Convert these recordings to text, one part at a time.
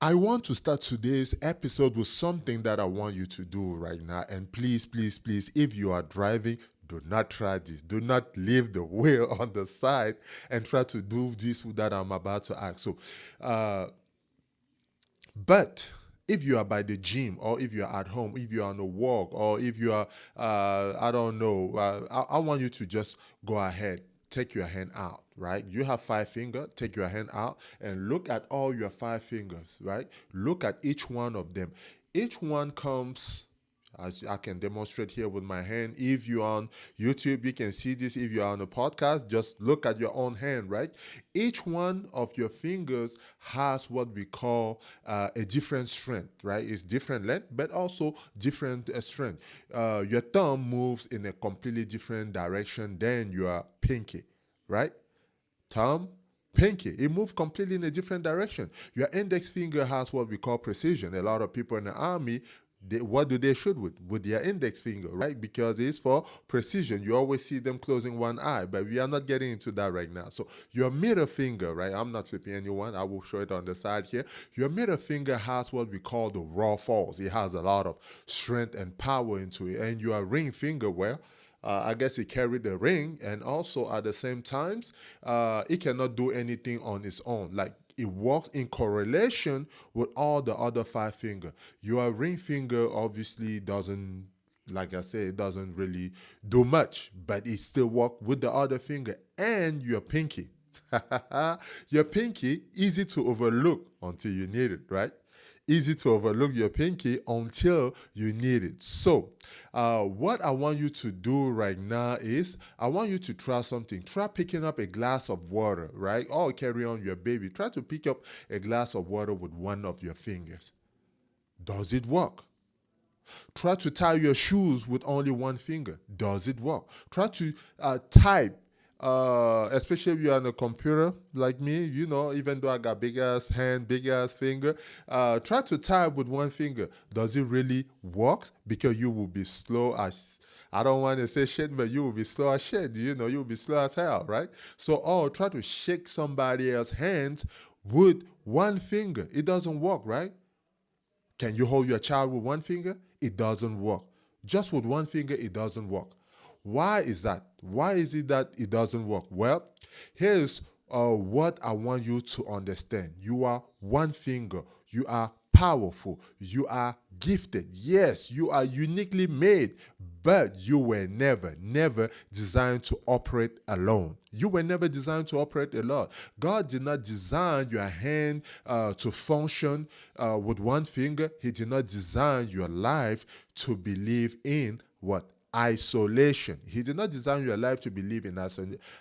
I want to start today's episode with something that I want you to do right now. And please, please, please, if you are driving, do not try this. Do not leave the wheel on the side and try to do this that I'm about to ask. Uh, but if you are by the gym, or if you are at home, if you are on a walk, or if you are, I don't know, I want you to just go ahead, take your hand out, right? You have five fingers, take your hand out and look at all your five fingers, right? Look at each one of them. Each one comes, as I can demonstrate here with my hand. If you're on YouTube, you can see this. If you're on a podcast, just look at your own hand, right? Each one of your fingers has what we call a different strength, right? It's different length, but also different strength. Your thumb moves in a completely different direction than your pinky, right? Thumb, pinky. It moves completely in a different direction. Your index finger has what we call precision. A lot of people in the army, what do they shoot with? With their index finger, right? Because it's for precision. You always see them closing one eye, but we are not getting into that right now. So your middle finger, right? I'm not flipping anyone. I will show it on the side here. Your middle finger has what we call the raw force. It has a lot of strength and power into it. And your ring finger, well, I guess it carried the ring, and also at the same times, it cannot do anything on its own. Like it works in correlation with all the other five fingers. Your ring finger obviously doesn't, like I said, it doesn't really do much, but it still works with the other finger and your pinky. Your pinky, easy to overlook until you need it, right? Easy to overlook your pinky until you need it. So, what I want you to do right now is I want you to try something. Try picking up a glass of water, right? Or carry on your baby. Try to pick up a glass of water with one of your fingers. Does it work? Try to tie your shoes with only one finger. Does it work? Try to type, especially if you're on a computer like me, even though I got big ass hand, big ass finger, try to type with one finger. Does it really work? Because you will be slow as, I don't want to say shit, but you will be slow as shit. You will be slow as hell, right? So, try to shake somebody else's hands with one finger. It doesn't work, right? Can you hold your child with one finger? It doesn't work. Just with one finger, it doesn't work. Why is that? Why is it that it doesn't work? Well, here's what I want you to understand. You are one finger. You are powerful. You are gifted. Yes, you are uniquely made, but you were never designed to operate alone. You were never designed to operate alone. God did not design your hand to function with one finger. He did not design your life to believe in what? Isolation. He did not design your life to believe in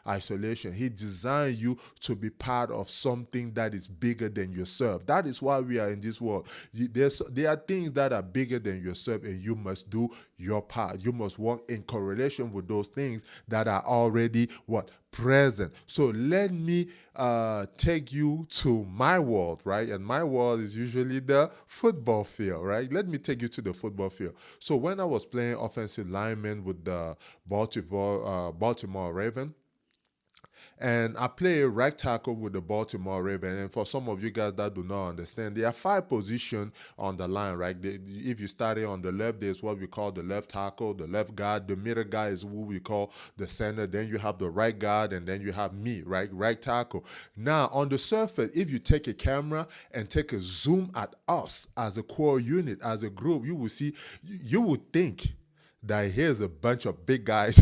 isolation. He designed you to be part of something that is bigger than yourself. That is why we are in this world. There are things that are bigger than yourself, and you must do your part. You must work in correlation with those things that are already what? Present. So let me take you to my world, right? And my world is usually the football field, right? Let me take you to the football field. So when I was playing offensive lineman with the Baltimore Ravens, and I play right tackle with the Baltimore Ravens. And for some of you guys that do not understand, there are five positions on the line, right? If you study on the left, there's what we call the left tackle, the left guard. The middle guy is who we call the center. Then you have the right guard, and then you have me, right? Right tackle. Now, on the surface, if you take a camera and take a zoom at us as a core unit, as a group, you will see, you would think that here's a bunch of big guys.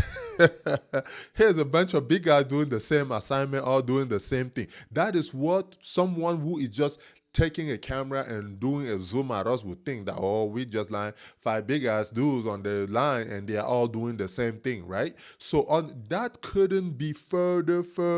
Here's a bunch of big guys doing the same assignment or doing the same thing. That is what someone who is just taking a camera and doing a zoom at us would think, that, oh, we just line five big ass dudes on the line and they are all doing the same thing, right? So on that couldn't be further from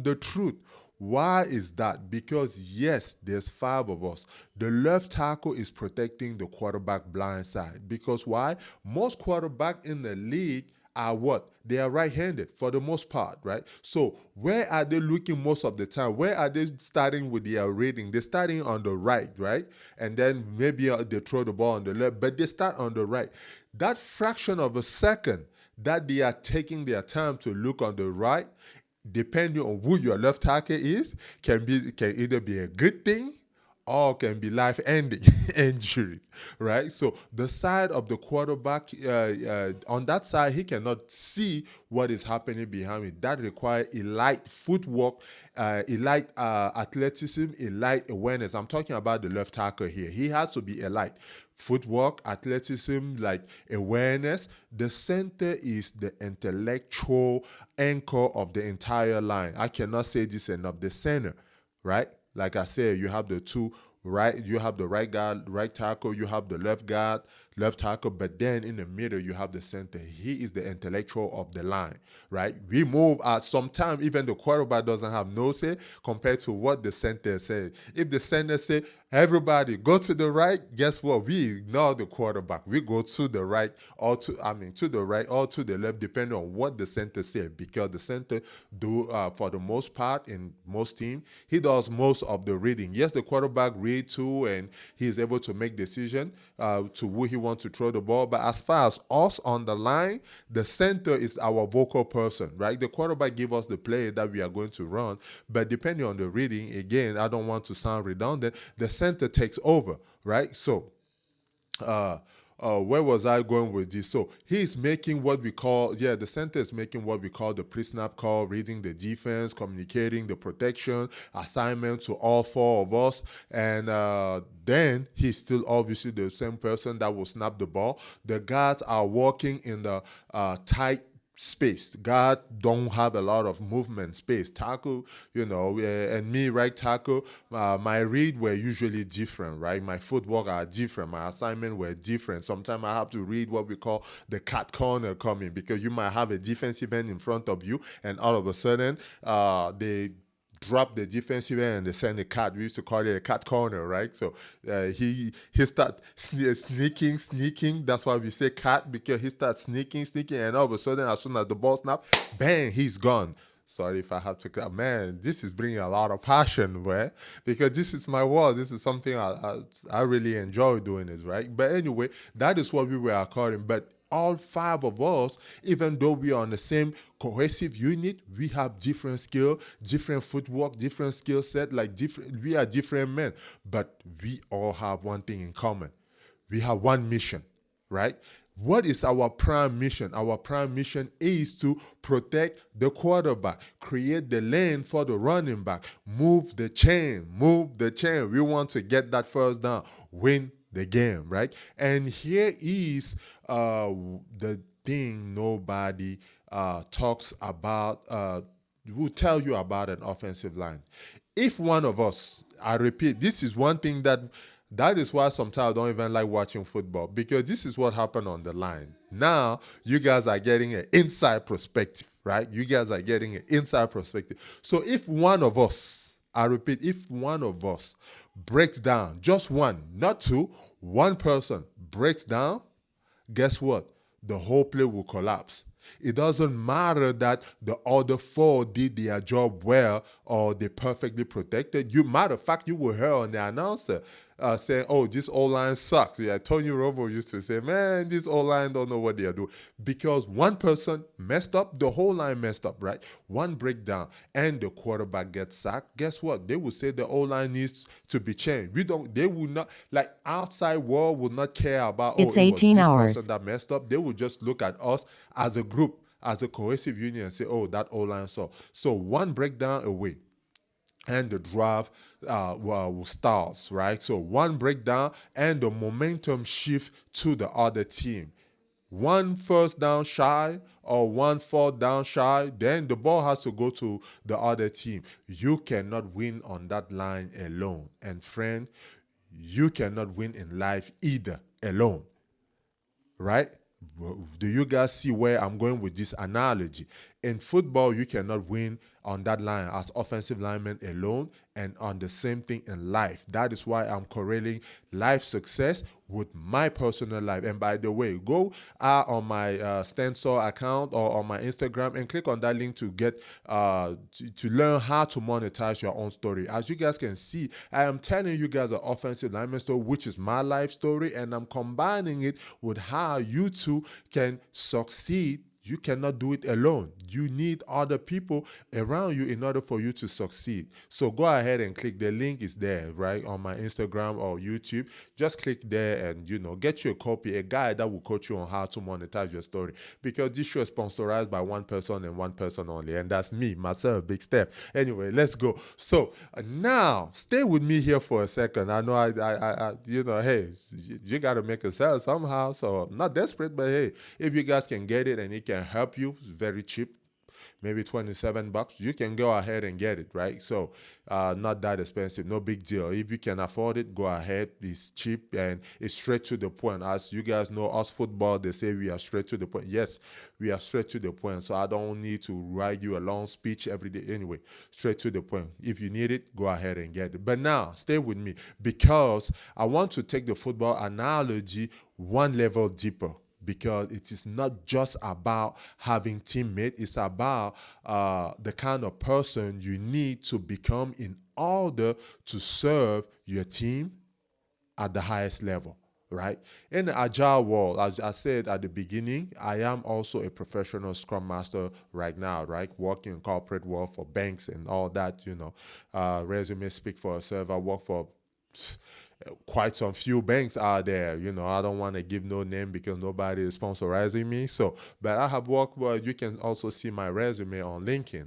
the truth. Why is that? Because yes, there's five of us. The left tackle is protecting the quarterback blind side. Because why? Most quarterbacks in the league are what? They are right-handed for the most part, right? So where are they looking most of the time? Where are they starting with their reading? They're starting on the right, right? And then maybe they throw the ball on the left, but they start on the right. That fraction of a second that they are taking their time to look on the right, depending on who your left tackle is, can either be a good thing all can be life-ending injuries, right? So the side of the quarterback, on that side, he cannot see what is happening behind it. That requires elite footwork, elite athleticism, elite awareness. I'm talking about the left tackle here. He has to be elite. Footwork, athleticism, like awareness. The center is the intellectual anchor of the entire line. I cannot say this enough. The center, right? Like I said, you have the two right, you have the right guard, right tackle, you have the left guard, left tackle, but then in the middle you have the center. He is the intellectual of the line, right? We move at sometimes even the quarterback doesn't have no say compared to what the center says. If the center say everybody go to the right, guess what? We ignore the quarterback. We go to the right or to the right or to the left, depending on what the center said, because the center do for the most part in most teams, he does most of the reading. Yes, the quarterback read too, and he is able to make decision to who he wants to throw the ball. But as far as us on the line, the center is our vocal person, right? The quarterback give us the play that we are going to run, but depending on the reading, again, I don't want to sound redundant, the center takes over, right? So uh, where was I going with this? So he's making what we call, the center is making what we call the pre-snap call, reading the defense, communicating the protection, assignment to all four of us. And then he's still obviously the same person that will snap the ball. The guards are working in the tight space. God don't have a lot of movement space. Tackle, and me, right tackle, my read were usually different, right? My footwork are different. My assignment were different. Sometimes I have to read what we call the cat corner coming, because you might have a defensive end in front of you, and all of a sudden, they drop the defensive end and they send a cat. We used to call it a cat corner, right? So he start sneaking. That's why we say cat, because he starts sneaking, and all of a sudden, as soon as the ball snap, bang, he's gone. Sorry if I have to. Man, this is bringing a lot of passion, where because this is my world. This is something I really enjoy doing it, right? But anyway, that is what we were according. But all five of us, even though we are on the same cohesive unit, we have different skill, different footwork, different skill set, like different, we are different men, but we all have one thing in common. We have one mission, right? What is our prime mission? Our prime mission is to protect the quarterback, create the lane for the running back, move the chain. We want to get that first down, win the game, right? And here is the thing nobody talks about, will tell you about an offensive line. If one of us, I repeat, this is one thing that is why sometimes I don't even like watching football, because this is what happened on the line. Now, you guys are getting an inside perspective, right? You guys are getting an inside perspective. So if one of us, I repeat, if one of us breaks down, just one, not two, one person breaks down, guess what? The whole play will collapse. It doesn't matter that the other four did their job well or they perfectly protected. Matter of fact, you will hear on the announcer saying, "Oh, this O-line sucks." Yeah, Tony Romo used to say, "Man, this O-line don't know what they are doing," because one person messed up, the whole line messed up, right? One breakdown, and the quarterback gets sacked. Guess what? They will say the O-line needs to be changed. They will not, like outside world will not care about, oh, It's it was 18 this hours. person that messed up. They will just look at us as a group, as a cohesive union, and say, "Oh, that O-line saw." So one breakdown away, and the drive starts, right? So one breakdown and the momentum shift to the other team. One first down shy or one fourth down shy, then the ball has to go to the other team. You cannot win on that line alone. And friend, you cannot win in life either alone, right? Do you guys see where I'm going with this analogy? In football, you cannot win on that line as offensive linemen alone, and on the same thing in life. That is why I'm correlating life success with my personal life. And by the way, go on my Stencil account or on my Instagram and click on that link to get to learn how to monetize your own story. As you guys can see, I am telling you guys an offensive lineman story, which is my life story, and I'm combining it with how you too can succeed. You cannot do it alone. You need other people around you in order for you to succeed. So go ahead and click. The link is there, right, on my Instagram or YouTube. Just click there and, get you a copy, a guide that will coach you on how to monetize your story. Because this show is sponsorized by one person and one person only, and that's me, myself, Big Steph. Anyway, let's go. So now, stay with me here for a second. I know hey, you got to make a sale somehow. So I'm not desperate, but hey, if you guys can get it and it can help you, it's very cheap, maybe $27, you can go ahead and get it, right? So not that expensive, no big deal. If you can afford it, go ahead. It's cheap and it's straight to the point. As you guys know, us football, they say we are straight to the point. Yes, we are straight to the point. So I don't need to write you a long speech every day. Anyway, straight to the point. If you need it, go ahead and get it. But now, stay with me because I want to take the football analogy one level deeper, because it is not just about having teammates. It's about the kind of person you need to become in order to serve your team at the highest level, right? In the agile world, as I said at the beginning, I am also a professional scrum master right now, right? Working in corporate world for banks and all that, resume speak for itself. I work for quite some few banks out there. I don't want to give no name because nobody is sponsorizing me. So, but I have worked. Well, you can also see my resume on LinkedIn.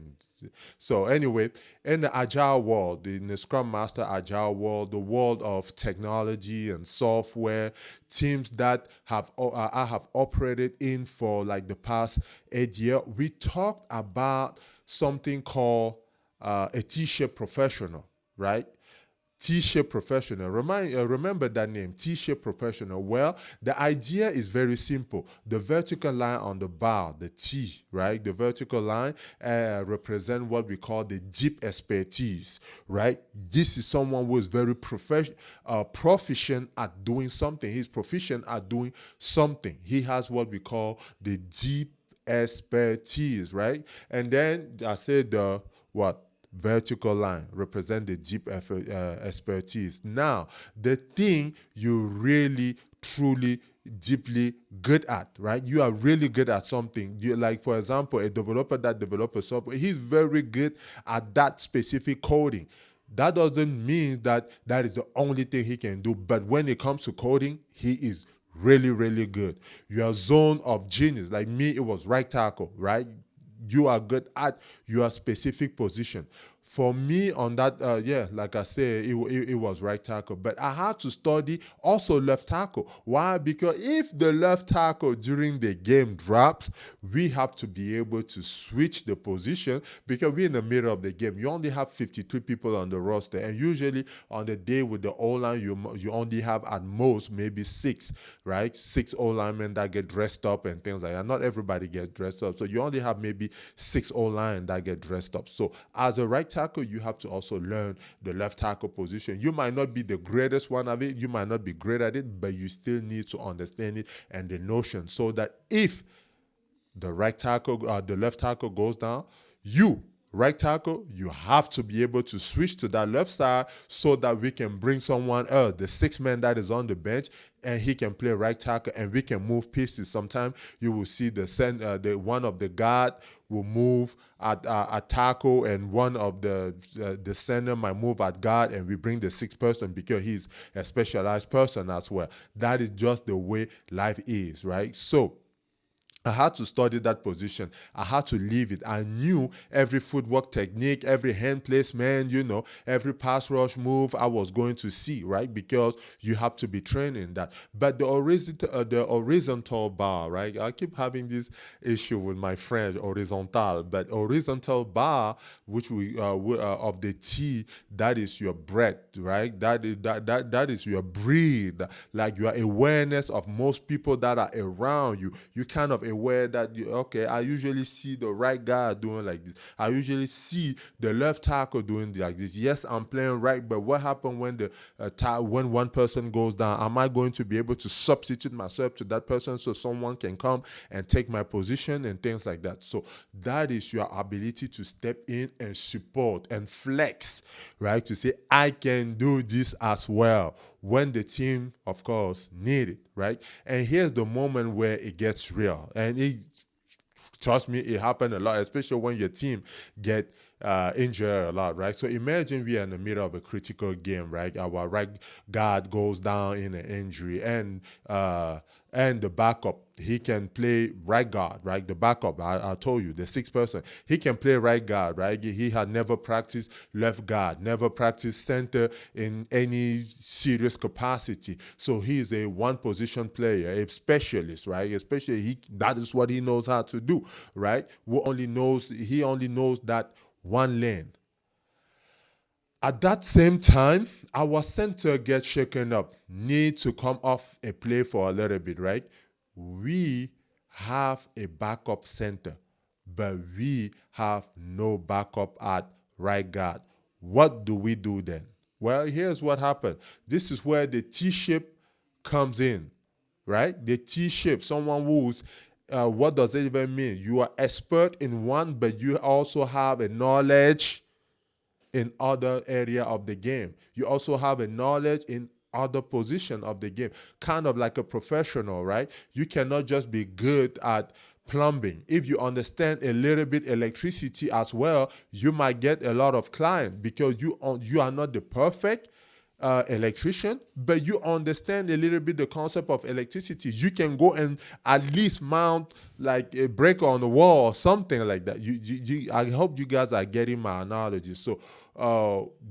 So anyway, in the agile world, in the Scrum Master agile world, the world of technology and software, teams that I have operated in for like the past 8 years, we talked about something called a T-shaped professional, right? T-shaped professional. Remember that name, T-shaped professional. Well, the idea is very simple. The vertical line on the bar, the T, right? The vertical line represent what we call the deep expertise, right? This is someone who is very proficient at doing something. He's proficient at doing something. He has what we call the deep expertise, right? And then I said the what? Vertical line represent the deep expertise. Now, the thing you really, truly, deeply good at, right? You are really good at something. You, like, for example, a developer that develops software, he's very good at that specific coding. That doesn't mean that that is the only thing he can do, but when it comes to coding, he is really, really good. Your zone of genius, like me, it was right tackle, right? You are good at your specific position. For me, on that, like I said, it was right tackle, but I had to study also left tackle. Why? Because if the left tackle during the game drops, we have to be able to switch the position because we're in the middle of the game. You only have 53 people on the roster, and usually on the day with the O-line, you only have at most maybe six, right? Six O-linemen that get dressed up and things like that. Not everybody gets dressed up, so you only have maybe six O-line that get dressed up. So as a right tackle, you have to also learn the left tackle position. You might not be the greatest one of it, you might not be great at it, but you still need to understand it and the notion so that if the left tackle goes down, you right tackle, you have to be able to switch to that left side so that we can bring someone else, the sixth man that is on the bench, and he can play right tackle, and we can move pieces. Sometimes you will see the one of the guard will move at tackle, and one of the center might move at guard, and we bring the sixth person because he's a specialized person as well. That is just the way life is, right? So I had to study that position. I had to leave it. I knew every footwork technique, every hand placement, every pass rush move I was going to see, right? Because you have to be trained in that. But the horizontal bar, right? I keep having this issue with my French, horizontal, but horizontal bar, which of the T, that is your breath, right? That is your breathe, like your awareness of most people that are around you. You kind of aware that I usually see the right guy doing like this. I usually see the left tackle doing like this. Yes, I'm playing right, but what happened when when one person goes down? Am I going to be able to substitute myself to that person so someone can come and take my position and things like that? So that is your ability to step in and support and flex, right? To say, I can do this as well when the team, of course, need it, right? And here's the moment where it gets real. And Trust me, it happened a lot, especially when your team get injured a lot, right? So imagine we are in the middle of a critical game, right? Our right guard goes down in an injury, and the backup, he can play right guard, right? The backup, I told you, the sixth person, he can play right guard, right? He had never practiced left guard, never practiced center in any serious capacity. So he is a one position player, a specialist, right? Especially that is what he knows how to do, right? He only knows that one lane. At that same time, our center gets shaken up, need to come off a play for a little bit, right? We have a backup center, but we have no backup at right guard. What do we do then? Well, here's what happened. This is where the T shape comes in, right? The T shape, someone who's what does it even mean? You are expert in one, but you also have a knowledge in other area of the game. You also have a knowledge in other position of the game, kind of like a professional, right? You cannot just be good at plumbing. If you understand a little bit electricity as well, you might get a lot of clients because you are not the perfect electrician, but you understand a little bit the concept of electricity. You can go and at least mount like a breaker on the wall or something like that. I hope you guys are getting my analogy. So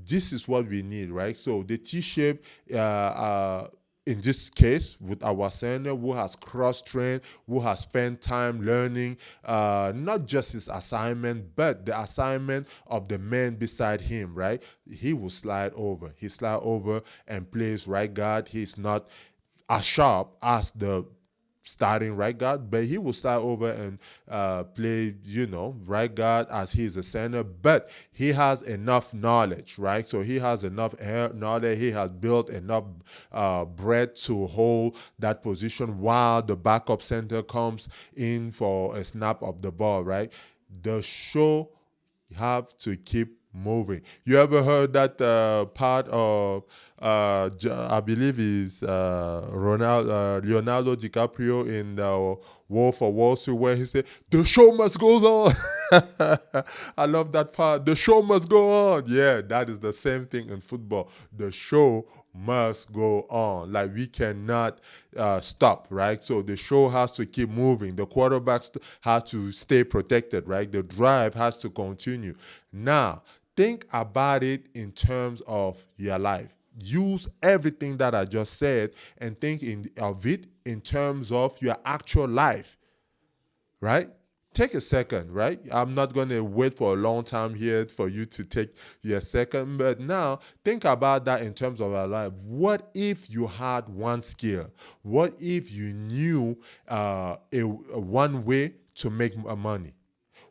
this is what we need, right? So the T-shape, in this case, with our senior who has cross-trained, who has spent time learning not just his assignment, but the assignment of the man beside him, right? He will slide over. He slide over and plays right guard. He's not as sharp as the starting right guard, but he will start over and play, right guard as he's a center. But he has enough knowledge, right? So he has enough knowledge. He has built enough breadth to hold that position while the backup center comes in for a snap of the ball, right? The show have to keep moving. You ever heard that part of I believe is Leonardo DiCaprio in the Wolf of Wall Street, where he said, "The show must go on." I love that part. The show must go on. Yeah, that is the same thing in football. The show must go on. Like we cannot stop, right? So the show has to keep moving. The quarterbacks have to stay protected, right? The drive has to continue. Now, think about it in terms of your life. Use everything that I just said and think of it in terms of your actual life, right? Take a second, right? I'm not going to wait for a long time here for you to take your second, but now think about that in terms of our life. What if you had one skill? What if you knew a one way to make money?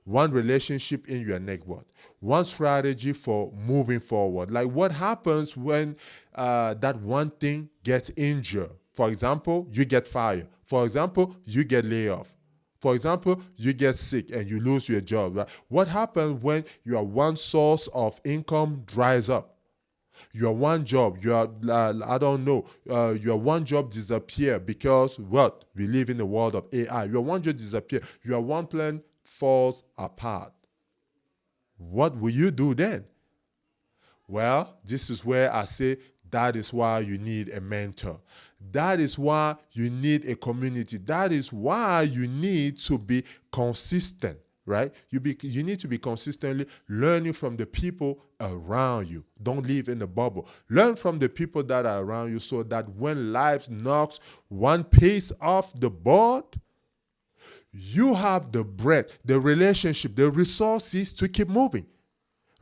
One relationship in your network, one strategy for moving forward. Like what happens when that one thing gets injured? For example, you get fired. For example, you get laid off. For example, you get sick and you lose your job. Right? What happens when your one source of income dries up? Your one job, I don't know, your one job disappear because what? We live in the world of AI. Your one job disappear. Your one plan falls apart. What will you do then? Well, this is where I say that is why you need a mentor. That is why you need a community. That is why you need to be consistent, right? You need to be consistently learning from the people around you. Don't live in the bubble. Learn from the people that are around you so that when life knocks one piece off the board, you have the breadth, the relationship, the resources to keep moving,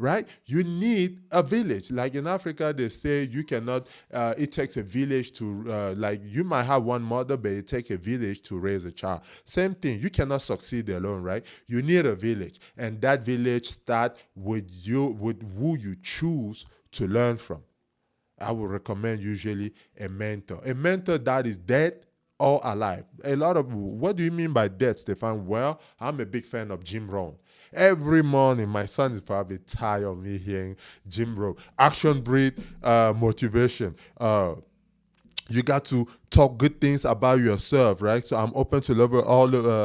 right? You need a village. Like in Africa, they say you cannot, it takes a village to, like you might have one mother, but it takes a village to raise a child. Same thing, you cannot succeed alone, right? You need a village. And that village starts with who you choose to learn from. I would recommend usually a mentor that is dead or alive. What do you mean by dead, Stefan? Well, I'm a big fan of Jim Rohn. Every morning, my son is probably tired of me hearing Jim Rohn. Action breed motivation. You got to talk good things about yourself, right? So I'm open to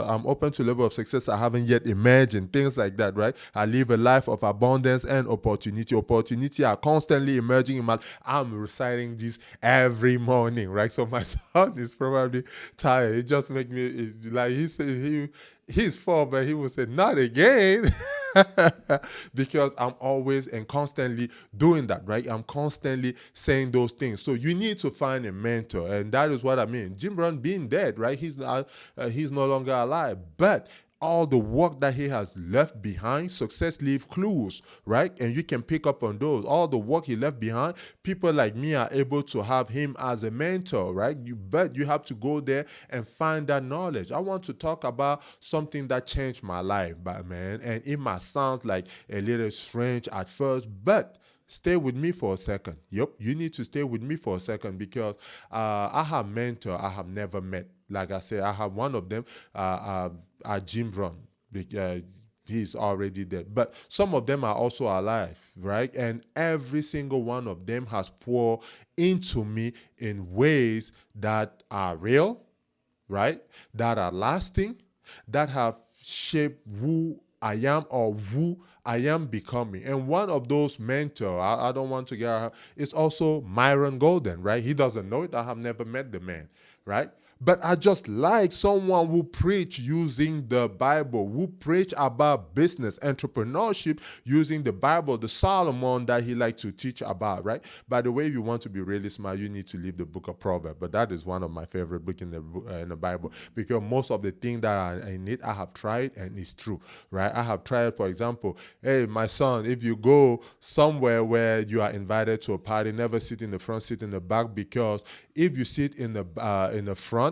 I'm open to level of success I haven't yet imagined, things like that, right? I live a life of abundance and opportunity are constantly emerging in my. I'm reciting this every morning, right? So my son is probably tired. It just make me like he said he's 4, but he would say not again. Because I'm always and constantly doing that, right? I'm constantly saying those things. So you need to find a mentor, and that is what I mean. Jim Brown being dead, right? He's no longer alive, but all the work that he has left behind, success leave clues, right? And you can pick up on those. All the work he left behind, people like me are able to have him as a mentor, right? But you have to go there and find that knowledge. I want to talk about something that changed my life, but man, and it might sound like a little strange at first, but stay with me for a second. Yep, you need to stay with me for a second because I have mentor I have never met. Like I said, I have one of them, Jim Brown. He's already dead. But some of them are also alive, right? And every single one of them has poured into me in ways that are real, right? That are lasting, that have shaped who I am or who I am becoming. And one of those mentors, I don't want to get, is also Myron Golden, right? He doesn't know it. I have never met the man, right? But I just like someone who preach using the Bible, who preach about business, entrepreneurship using the Bible, the Solomon that he liked to teach about, right? By the way, if you want to be really smart, you need to leave the book of Proverbs. But that is one of my favorite books in the Bible because most of the things that are in it, I have tried and it's true, right? I have tried, for example, hey, my son, if you go somewhere where you are invited to a party, never sit in the front, sit in the back because if you sit in the front,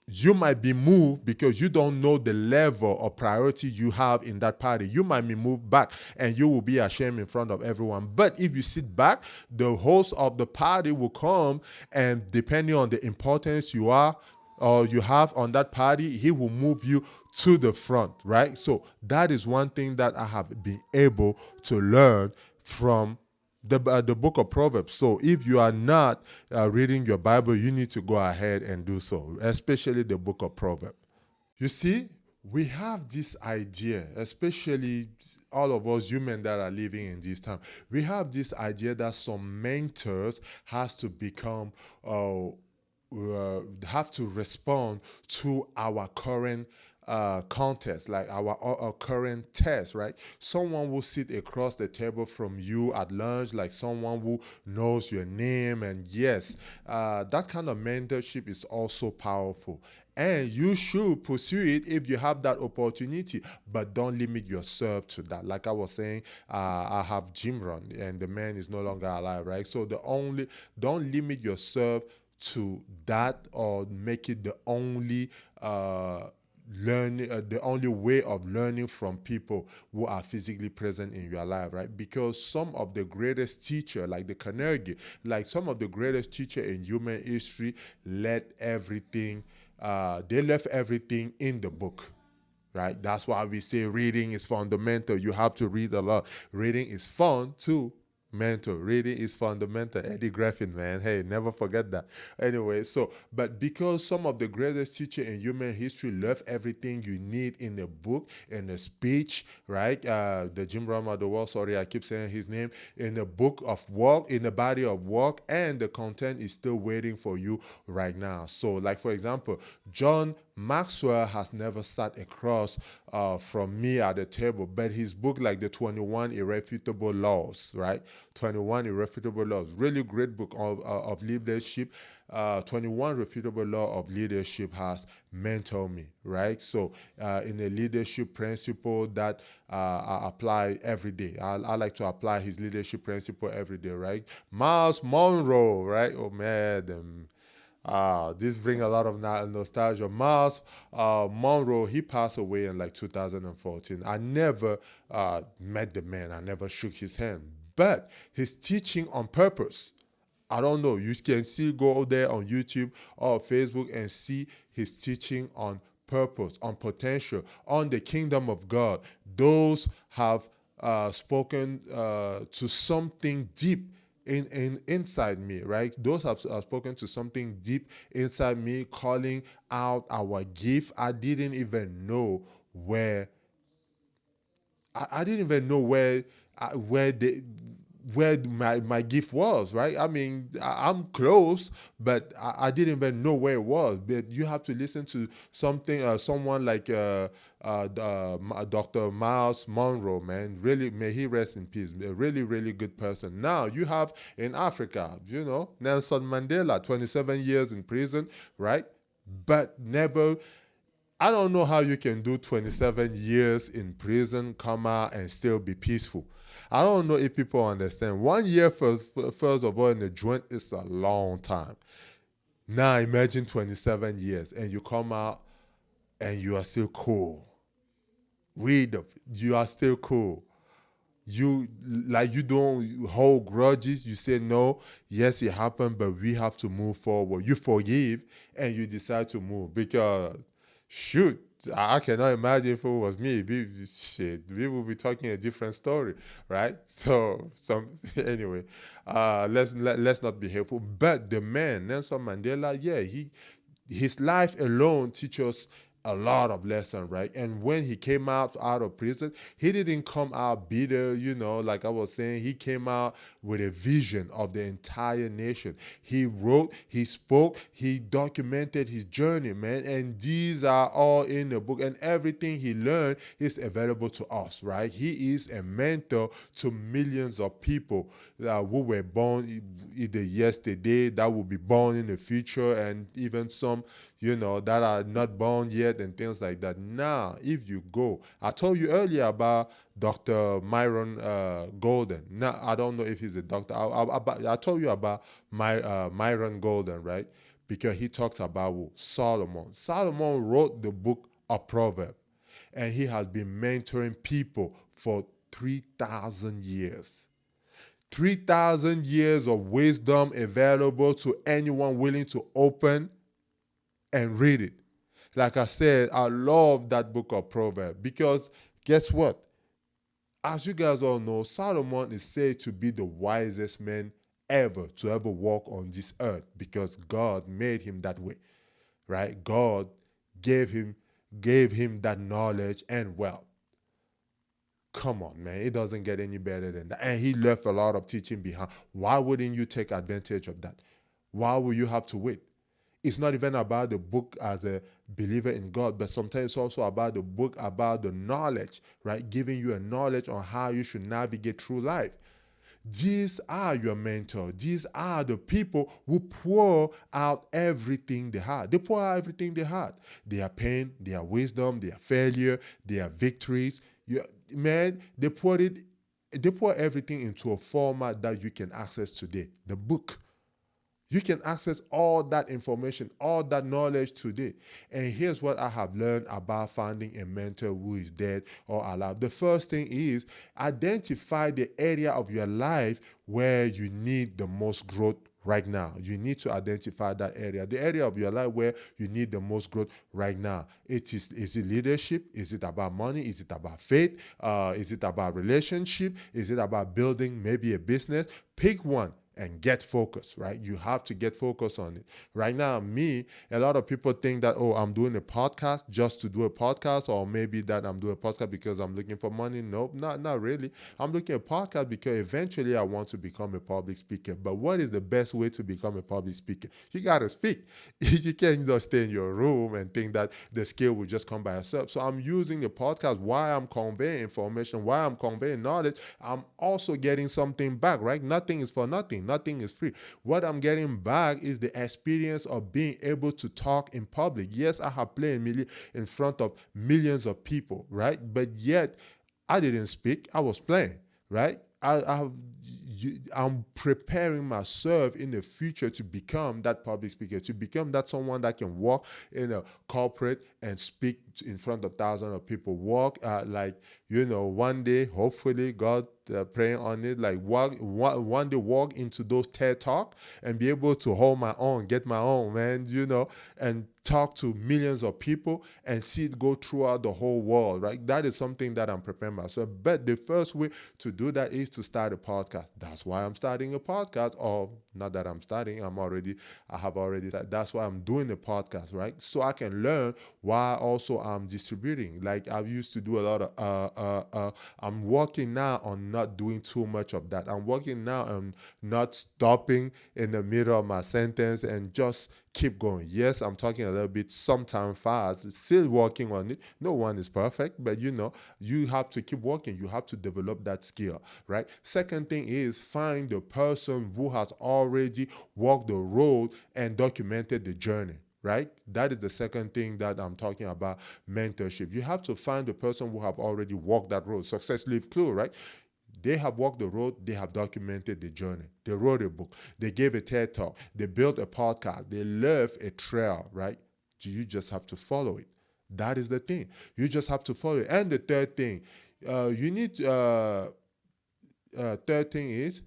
you might be moved because you don't know the level of priority you have in that party. You might be moved back and you will be ashamed in front of everyone. But if you sit back, the host of the party will come and depending on the importance you are or you have on that party, he will move you to the front, right? So that is one thing that I have been able to learn from the book of Proverbs. So if you are not reading your Bible, you need to go ahead and do so, especially the book of Proverbs. You see, we have this idea, especially all of us human that are living in this time. We have this idea that some mentors has to become have to respond to our current contest, like our current test, right? Someone will sit across the table from you at lunch, like someone who knows your name. And yes, that kind of mentorship is also powerful. And you should pursue it if you have that opportunity, but don't limit yourself to that. Like I was saying, I have Jim Rohn, and the man is no longer alive, right? So don't limit yourself to that or make it the only the only way of learning from people who are physically present in your life, right? Because some of the greatest teacher, like the Carnegie, like some of the greatest teacher in human history, they left everything in the book, right? That's why we say reading is fundamental. You have to read a lot. Reading is fun too. Mental reading is fundamental. Eddie Griffin, man, hey, never forget that. Anyway, so but because some of the greatest teacher in human history left everything you need in a book, in a speech, right? The Jim Rama of the world. Sorry, I keep saying his name. In a book of work, in a body of work, and the content is still waiting for you right now. So, like for example, John Maxwell has never sat across from me at the table, but his book, like the 21 Irrefutable Laws, right? 21 Irrefutable Laws, really great book of leadership. 21 Refutable Law of Leadership has mentored me, right? So, in a leadership principle that I apply every day, I like to apply his leadership principle every day, right? Miles Monroe, right? Oh man, this brings a lot of nostalgia. Miles Monroe, he passed away in like 2014. I never met the man. I never shook his hand. But his teaching on purpose, I don't know. You can still go there on YouTube or Facebook and see his teaching on purpose, on potential, on the kingdom of God. Those have spoken to something deep inside me, right? Those have spoken to something deep inside me, calling out our gift. Where I didn't even know where the where my gift was, right? I mean, I'm close, but I didn't even know where it was. But you have to listen to someone like Dr. Miles Monroe, man. Really, may he rest in peace. A really, really good person. Now you have in Africa, Nelson Mandela, 27 years in prison, right? But never I don't know how you can do 27 years in prison, come out, and still be peaceful. I don't know if people understand. 1 year, first of all, in the joint is a long time. Now imagine 27 years, and you come out and you are still cool. You are still cool. You don't hold grudges. You say no, yes, it happened, but we have to move forward. You forgive and you decide to move because shoot, I cannot imagine if it was me. We would be talking a different story, right? So anyway, let's not be hateful. But the man Nelson Mandela, yeah, his life alone teaches us a lot of lessons, right? And when he came out of prison, he didn't come out bitter, like I was saying. He came out with a vision of the entire nation. He wrote, he spoke, he documented his journey, man. And these are all in the book. And everything he learned is available to us, right? He is a mentor to millions of people who were born either yesterday, that will be born in the future, and even some that are not born yet and things like that. Now, if you go, I told you earlier about Dr. Myron Golden. Now, I don't know if he's a doctor. I told you about Myron Golden, right? Because he talks about Solomon. Solomon wrote the book of Proverbs, and he has been mentoring people for 3,000 years. 3,000 years of wisdom available to anyone willing to open and read it. Like I said, I love that book of Proverbs because guess what? As you guys all know, Solomon is said to be the wisest man ever to ever walk on this earth because God made him that way, right? God gave him that knowledge and wealth. Come on, man. It doesn't get any better than that. And he left a lot of teaching behind. Why wouldn't you take advantage of that? Why will you have to wait? It's not even about the book as a believer in God, but sometimes it's also about the book, about the knowledge, right? Giving you a knowledge on how you should navigate through life. These are your mentors. These are the people who pour out everything they had. They pour out everything they had. Their pain, their wisdom, their failure, their victories. Man, they pour everything into a format that you can access today. The book. You can access all that information, all that knowledge today. And here's what I have learned about finding a mentor who is dead or alive. The first thing is identify the area of your life where you need the most growth right now. You need to identify that area, the area of your life where you need the most growth right now. Is it leadership? Is it about money? Is it about faith? Is it about relationship? Is it about building maybe a business? Pick one and get focused, right? You have to get focused on it. Right now, a lot of people think that, oh, I'm doing a podcast just to do a podcast, or maybe that I'm doing a podcast because I'm looking for money. Nope, not really. I'm looking at a podcast because eventually I want to become a public speaker. But what is the best way to become a public speaker? You got to speak. You can't just stay in your room and think that the skill will just come by itself. So I'm using the podcast while I'm conveying information, while I'm conveying knowledge. I'm also getting something back, right? Nothing is for nothing. Nothing is free. What I'm getting back is the experience of being able to talk in public. Yes, I have played in front of millions of people, right? But yet, I didn't speak. I was playing, right? I'm preparing myself in the future to become that public speaker, to become that someone that can walk in a corporate and speak in front of thousands of people. Walk one day, hopefully, God praying on it, like one day walk into those TED Talk and be able to hold my own, get my own, man, and talk to millions of people and see it go throughout the whole world, right? That is something that I'm preparing myself. But the first way to do that is to start a podcast. That's why I'm starting a podcast, or not that I'm starting, I have already started. That's why I'm doing a podcast, right? So I can learn while also I'm distributing. Like I used to do a lot of, I'm working now on not doing too much of that. I'm working now on not stopping in the middle of my sentence and just keep going. Yes, I'm talking a little bit sometimes fast, still working on it. No one is perfect, but you have to keep working. You have to develop that skill, right? Second thing is find the person who has already walked the road and documented the journey. Right? That is the second thing that I'm talking about mentorship. You have to find the person who have already walked that road. Success Live Clue, right? They have walked the road, they have documented the journey. They wrote a book, they gave a TED Talk, they built a podcast, they left a trail, right? You just have to follow it. That is the thing. You just have to follow it. And the third thing, you need third thing is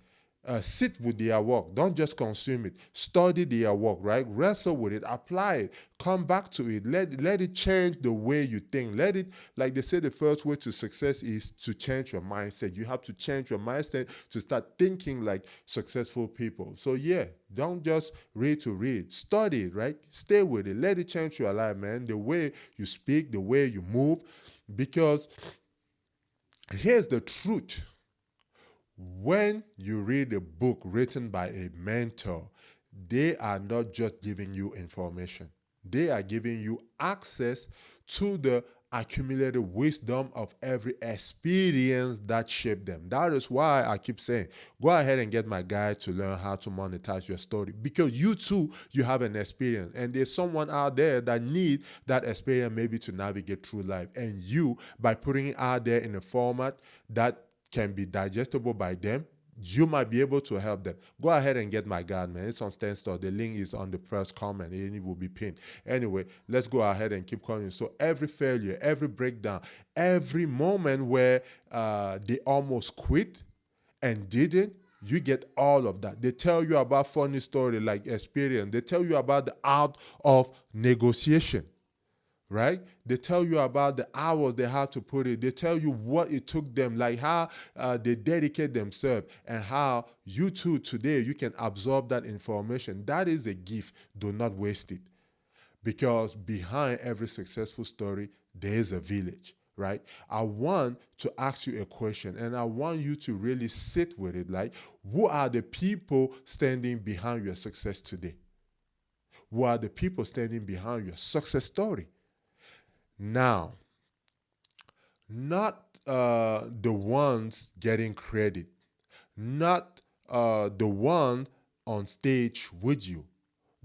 sit with their work. Don't just consume it. Study their work, right? Wrestle with it. Apply it. Come back to it. Let it change the way you think. Let it, like they say, the first way to success is to change your mindset. You have to change your mindset to start thinking like successful people. So yeah, don't just read to read. Study it, right? Stay with it. Let it change your life, man. The way you speak, the way you move. Because here's the truth. When you read a book written by a mentor, they are not just giving you information. They are giving you access to the accumulated wisdom of every experience that shaped them. That is why I keep saying, go ahead and get my guide to learn how to monetize your story, because you too, you have an experience, and there's someone out there that need that experience maybe to navigate through life. And you, by putting it out there in a format that can be digestible by them, you might be able to help them. Go ahead and get my guide, man. It's on Stanstore. The link is on the first comment and it will be pinned. Anyway, let's go ahead and keep calling. So every failure, every breakdown, every moment where they almost quit and didn't, you get all of that. They tell you about funny story like experience. They tell you about the art of negotiation, right? They tell you about the hours they had to put in. They tell you what it took them, like how they dedicate themselves, and how you too today, you can absorb that information. That is a gift. Do not waste it. Because behind every successful story, there is a village, right? I want to ask you a question, and I want you to really sit with it. Like, who are the people standing behind your success today? Who are the people standing behind your success story? Now, not the ones getting credit, not the one on stage with you,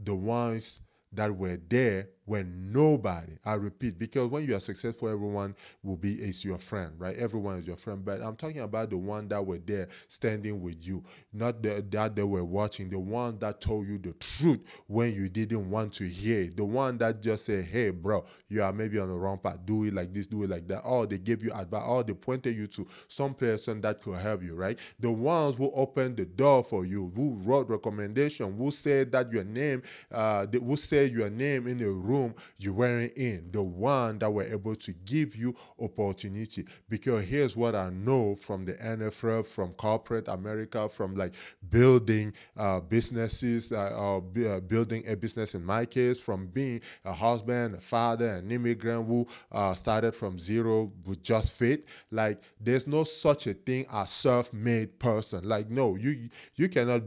the ones that were there when nobody, I repeat, because when you are successful, everyone is your friend, right? Everyone is your friend. But I'm talking about the one that were there standing with you, not that they were watching, the one that told you the truth when you didn't want to hear it, the one that just said, hey, bro, you are maybe on the wrong path, do it like this, do it like that, or they gave you advice, or they pointed you to some person that could help you, right? The ones who opened the door for you, who wrote recommendation, who said that your name, who said your name in a room you weren't in, the one that were able to give you opportunity. Because here's what I know from the NFL, from corporate America, from like building businesses, or building a business in my case, from being a husband, a father, an immigrant who started from zero with just faith. Like, there's no such a thing as self-made person. Like, no, you cannot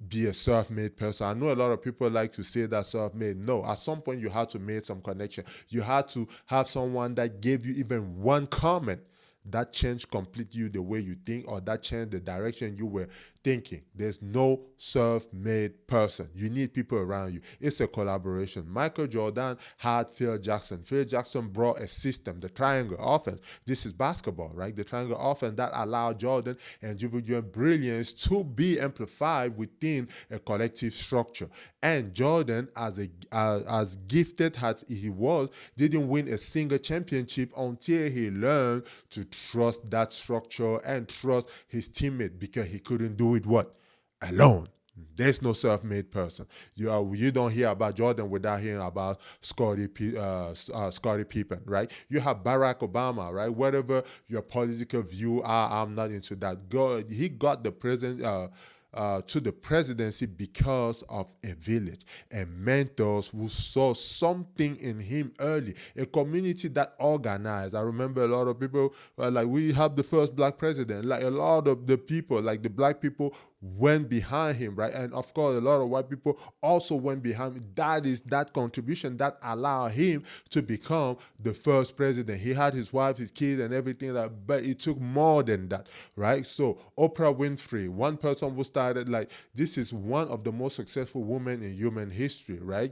be a self-made person. I know a lot of people like to say that self-made. No, at some point you had to make some connection. You had to have someone that gave you even one comment that changed completely the way you think, or that changed the direction you were thinking. There's no self-made person. You need people around you. It's a collaboration. Michael Jordan had Phil Jackson. Phil Jackson brought a system, the triangle offense. This is basketball, right? The triangle offense that allowed Jordan and individual brilliance to be amplified within a collective structure. And Jordan, as gifted as he was, didn't win a single championship until he learned to trust that structure and trust his teammate, because he couldn't do it what? Alone. There's no self-made person. You don't hear about Jordan without hearing about Scottie Pippen, right? You have Barack Obama, right? Whatever your political view are, I'm not into that. He got the president. To the presidency because of a village and mentors who saw something in him early, a community that organized. I remember a lot of people like, we have the first black president, like a lot of the people, like the black people went behind him, right? And of course, a lot of white people also went behind him. That is that contribution that allowed him to become the first president. He had his wife, his kids, and everything, but it took more than that, right? So Oprah Winfrey, one person who started, like, this is one of the most successful women in human history, right?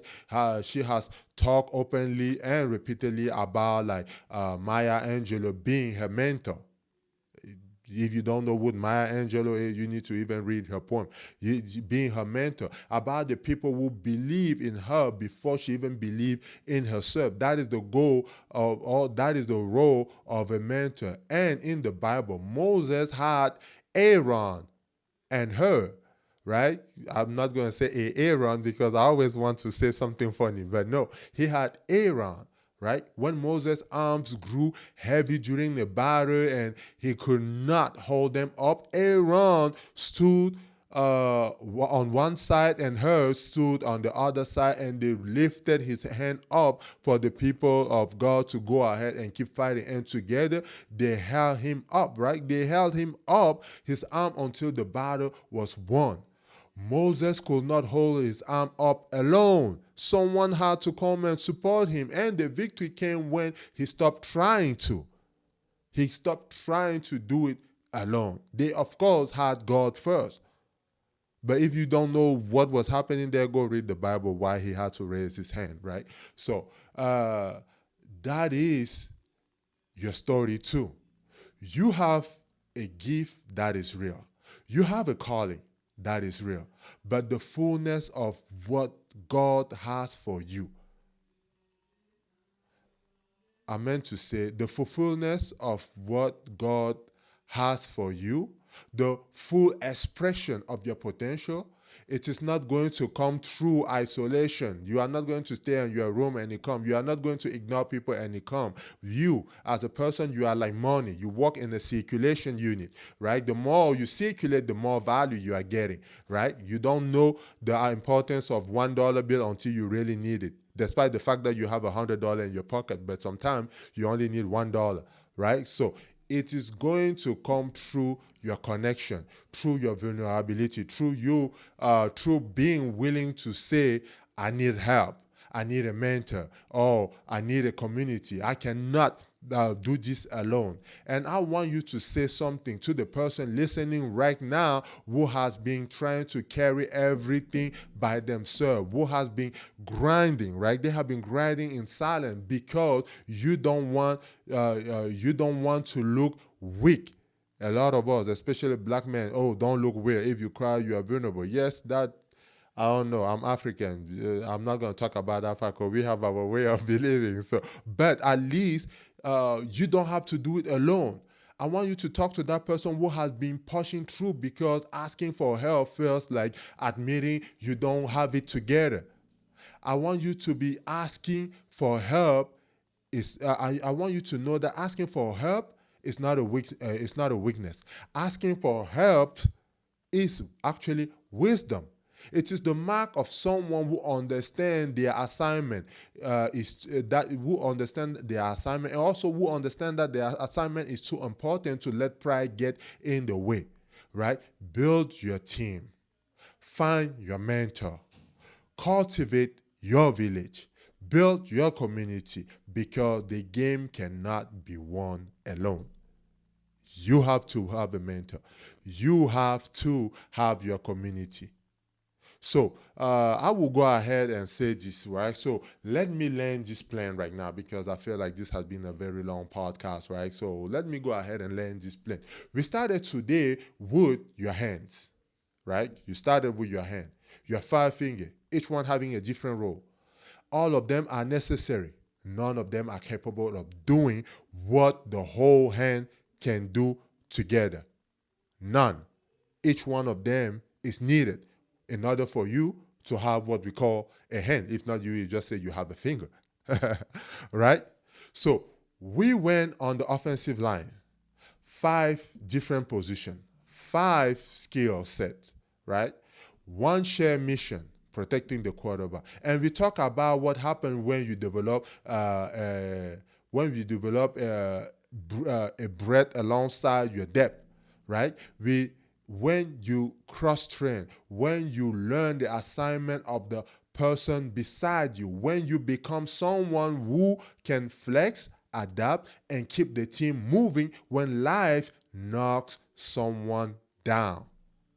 She has talked openly and repeatedly about, like, Maya Angelou being her mentor. If you don't know what Maya Angelou is, you need to even read her poem. Being her mentor, about the people who believe in her before she even believed in herself. That is the goal of all. That is the role of a mentor. And in the Bible, Moses had Aaron and her, right? I'm not going to say Aaron because I always want to say something funny, but no, he had Aaron, right? When Moses' arms grew heavy during the battle and he could not hold them up, Aaron stood on one side and her stood on the other side, and they lifted his hand up for the people of God to go ahead and keep fighting. And together they held him up, right? They held him up, his arm, until the battle was won. Moses could not hold his arm up alone. Someone had to come and support him, and the victory came when he stopped trying to. He stopped trying to do it alone. They, of course, had God first. But if you don't know what was happening there, go read the Bible why he had to raise his hand, right? So that is your story too. You have a gift that is real. You have a calling that is real. But the fullness of what God has for you, I meant to say the fulfillment of what God has for you, the full expression of your potential, it is not going to come through isolation. You are not going to stay in your room and it come. You are not going to ignore people and it come. You, as a person, you are like money. You work in a circulation unit, right? The more you circulate, the more value you are getting, right? You don't know the importance of $1 bill until you really need it, despite the fact that you have $100 in your pocket, but sometimes you only need $1, right? So it is going to come through your connection, through your vulnerability, through you, through being willing to say, I need help, I need a mentor, or I need a community. I cannot do this alone. And I want you to say something to the person listening right now who has been trying to carry everything by themselves, who has been grinding, right? They have been grinding in silence because you don't want to look weak. A lot of us, especially black men, oh, don't look weird. If you cry, you are vulnerable. Yes, that, I don't know. I'm African. I'm not going to talk about Africa. We have our way of believing. So, but at least you don't have to do it alone. I want you to talk to that person who has been pushing through, because asking for help feels like admitting you don't have it together. I want you to be asking for help. I want you to know that asking for help is not a it's not a weakness. Asking for help is actually wisdom. It is the mark of someone who understands their assignment, who understand their assignment, and also who understand that their assignment is too important to let pride get in the way, right? Build your team. Find your mentor. Cultivate your village. Build your community, because the game cannot be won alone. You have to have a mentor. You have to have your community. So I will go ahead and say this, right? So let me land this plane right now because I feel like this has been a very long podcast, right? So let me go ahead and land this plane. We started today with your hands, right? You started with your hand, your five finger, each one having a different role. All of them are necessary. None of them are capable of doing what the whole hand can do together. None. Each one of them is needed in order for you to have what we call a hand. If not, you just say you have a finger. Right? So we went on the offensive line, five different positions, five skill sets, right? One shared mission, protecting the quarterback. And we talk about what happened when you develop a breadth alongside your depth, right? When you cross train, when you learn the assignment of the person beside you, when you become someone who can flex, adapt, and keep the team moving when life knocks someone down.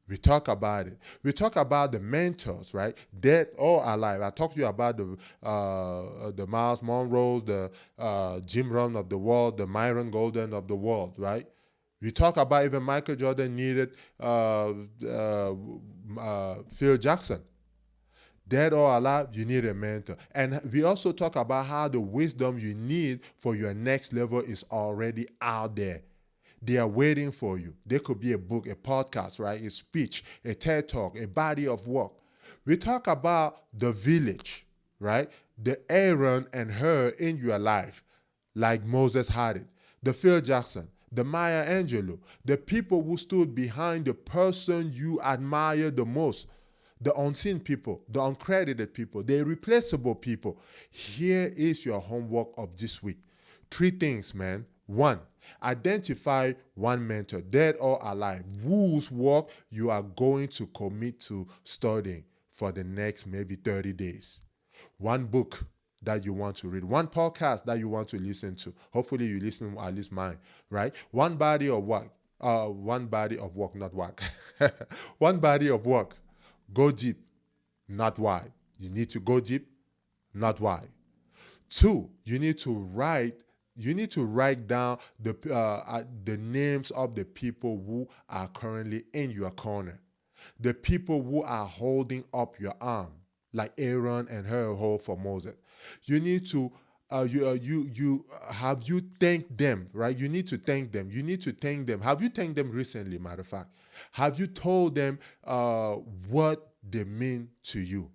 We talk about it. We talk about the mentors, right? Dead or alive. I talked to you about the Miles Monroes, the Jim Rohn of the world, the Myron Golden of the world, right? We talk about even Michael Jordan needed Phil Jackson. Dead or alive, you need a mentor. And we also talk about how the wisdom you need for your next level is already out there. They are waiting for you. There could be a book, a podcast, right? A speech, a TED talk, a body of work. We talk about the village, right? The Aaron and her in your life, like Moses had it. The Phil Jackson, the Maya Angelou, the people who stood behind the person you admire the most, the unseen people, the uncredited people, the irreplaceable people. Here is your homework of this week. Three things, man. One, identify one mentor, dead or alive, whose work you are going to commit to studying for the next maybe 30 days. One book that you want to read, one podcast that you want to listen to. Hopefully you listen, at least mine, right? One body of work, not work. One body of work. Go deep, not wide. You need to go deep, not wide. Two, you need to write down the names of the people who are currently in your corner, the people who are holding up your arm, like Aaron and her hold for Moses. You need to have you thanked them, right? You need to thank them. You need to thank them. Have you thanked them recently? Matter of fact, have you told them what they mean to you?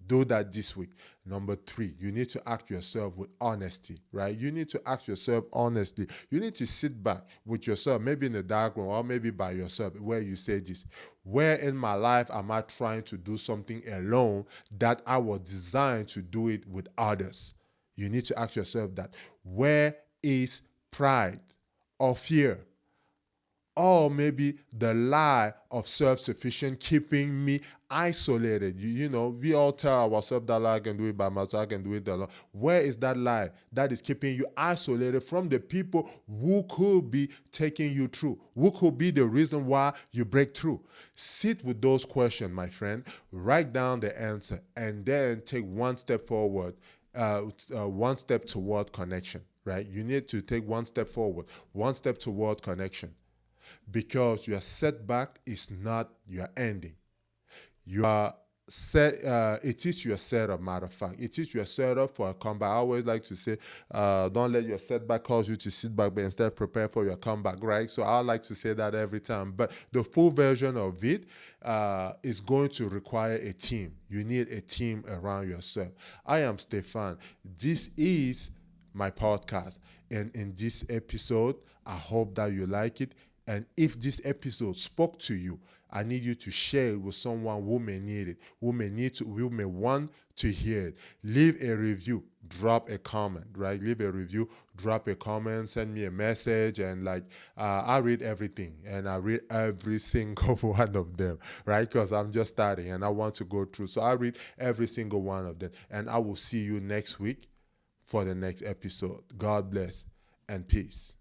Do that this week. Number three, you need to ask yourself with honesty, right? You need to ask yourself honestly. You need to sit back with yourself, maybe in the dark room or maybe by yourself, where you say this: where in my life am I trying to do something alone that I was designed to do it with others? You need to ask yourself that. Where is pride or fear? Or maybe the lie of self-sufficient keeping me isolated. You know, we all tell ourselves that lie, I can do it by myself, I can do it alone. Where is that lie that is keeping you isolated from the people who could be taking you through, who could be the reason why you break through? Sit with those questions, my friend. Write down the answer and then take one step forward, one step toward connection, right? You need to take one step forward, one step toward connection, because your setback is not your ending. You are set. It is your setup. Matter of fact, it is your setup for a comeback. I always like to say, don't let your setback cause you to sit back, but instead prepare for your comeback. Right. So I like to say that every time. But the full version of it is going to require a team. You need a team around yourself. I am Stefan. This is my podcast, and in this episode, I hope that you like it. And if this episode spoke to you, I need you to share it with someone who may need it, who may want to hear it. Leave a review, drop a comment, right? Leave a review, drop a comment, send me a message, and I read everything, and I read every single one of them, right? Because I'm just starting and I want to go through. So I read every single one of them, and I will see you next week for the next episode. God bless and peace.